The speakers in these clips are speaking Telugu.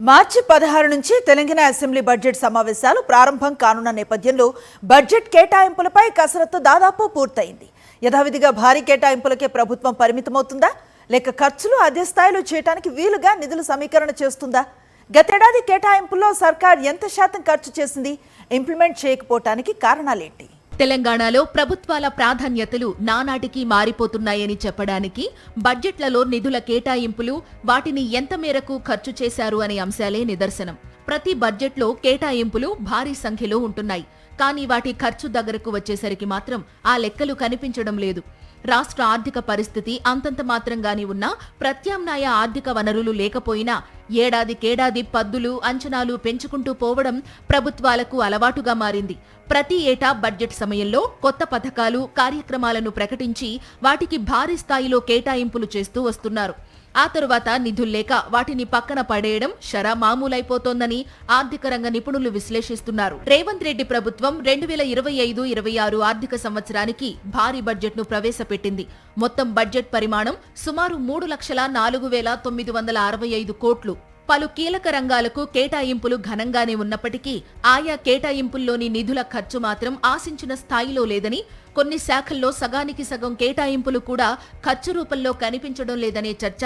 మార్చి 16 నుంచి తెలంగాణ అసెంబ్లీ బడ్జెట్ సమావేశాలు ప్రారంభం కానున్న నేపథ్యంలో బడ్జెట్ కేటాయింపులపై కసరత్తు దాదాపు పూర్తయింది. యథావిధిగా భారీ కేటాయింపులకే ప్రభుత్వం పరిమితమవుతుందా లేక ఖర్చులు అదే స్థాయిలో చేయడానికి వీలుగా నిధుల సమీకరణ చేస్తుందా? గతేడాది కేటాయింపుల్లో సర్కార్ ఎంత శాతం ఖర్చు చేసింది? ఇంప్లిమెంట్ చేయకపోవటానికి కారణాలేంటి? తెలంగాణలో ప్రభుత్వాల ప్రాధాన్యతలు నానాటికి మారిపోతున్నాయని చెప్పడానికి బడ్జెట్లలో నిధుల కేటాయింపులు, వాటిని ఎంత మేరకు ఖర్చు చేశారు అనే అంశాలే నిదర్శనం. ప్రతి బడ్జెట్లో కేటాయింపులు భారీ సంఖ్యలో ఉంటున్నాయి. కానీ వాటి ఖర్చు దగ్గరకు వచ్చేసరికి మాత్రం ఆ లెక్కలు కనిపించడం లేదు. రాష్ట్ర ఆర్థిక పరిస్థితి అంతంత మాత్రంగానే ఉన్నా, ప్రత్యామ్నాయ ఆర్థిక వనరులు లేకపోయినా ఏడాదికేడాది పద్దులు, అంచనాలు పెంచుకుంటూ పోవడం ప్రభుత్వాలకు అలవాటుగా మారింది. ప్రతి ఏటా బడ్జెట్ సమయంలో కొత్త పథకాలు, కార్యక్రమాలను ప్రకటించి వాటికి భారీ స్థాయిలో కేటాయింపులు చేస్తూ వస్తున్నారు. ఆ తరువాత నిధుల్లేక వాటిని పక్కన పడేయడం మామూలైపోతోందని ఆర్థిక రంగ నిపుణులు విశ్లేషిస్తున్నారు. రేవంత్ రెడ్డి ప్రభుత్వం 2025-26 ఆర్థిక సంవత్సరానికి భారీ బడ్జెట్ను ప్రవేశపెట్టింది. మొత్తం బడ్జెట్ పరిమాణం సుమారు 3,04,965 కోట్లు. పలు కీలక రంగాలకు కేటాయింపులు ఘనంగానే ఉన్నప్పటికీ ఆయా కేటాయింపుల్లోని నిధుల ఖర్చు మాత్రం ఆశించిన స్థాయిలో లేదని, కొన్ని శాఖల్లో సగానికి సగం కేటాయింపులు కూడా ఖర్చు రూపంలో కనిపించడం లేదనే చర్చ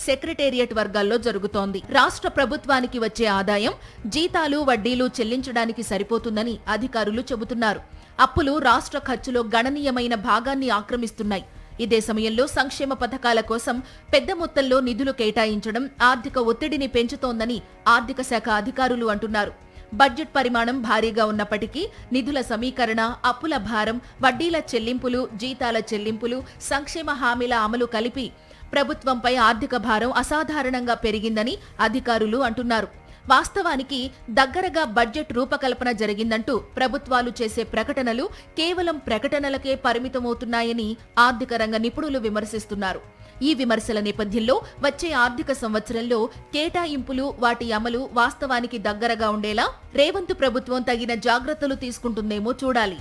సెక్రటేరియట్ వర్గాల్లో జరుగుతోంది. రాష్ట్ర ప్రభుత్వానికి వచ్చే ఆదాయం జీతాలు, వడ్డీలు చెల్లించడానికి సరిపోతుందని అధికారులు చెబుతున్నారు. అప్పులు రాష్ట్ర ఖర్చులో గణనీయమైన భాగాన్ని ఆక్రమిస్తున్నాయి. ఇదే సమయంలో సంక్షేమ పథకాల కోసం పెద్ద మొత్తంలో నిధులు కేటాయించడం ఆర్థిక ఒత్తిడిని పెంచుతోందని ఆర్థిక శాఖ అధికారులు అంటున్నారు. బడ్జెట్ పరిమాణం భారీగా ఉన్నప్పటికీ నిధుల సమీకరణ, అప్పుల భారం, వడ్డీల చెల్లింపులు, జీతాల చెల్లింపులు, సంక్షేమ హామీల అమలు కలిపి ప్రభుత్వంపై ఆర్థిక భారం అసాధారణంగా పెరిగిందని అధికారులు అంటున్నారు. వాస్తవానికి దగ్గరగా బడ్జెట్ రూపకల్పన జరిగిందంటూ ప్రభుత్వాలు చేసే ప్రకటనలు కేవలం ప్రకటనలకే పరిమితమవుతున్నాయని ఆర్థిక రంగ నిపుణులు విమర్శిస్తున్నారు. ఈ విమర్శల నేపథ్యంలో వచ్చే ఆర్థిక సంవత్సరంలో కేటాయింపులు, వాటి అమలు వాస్తవానికి దగ్గరగా ఉండేలా రేవంత్ ప్రభుత్వం తగిన జాగ్రత్తలు తీసుకుంటుందేమో చూడాలి.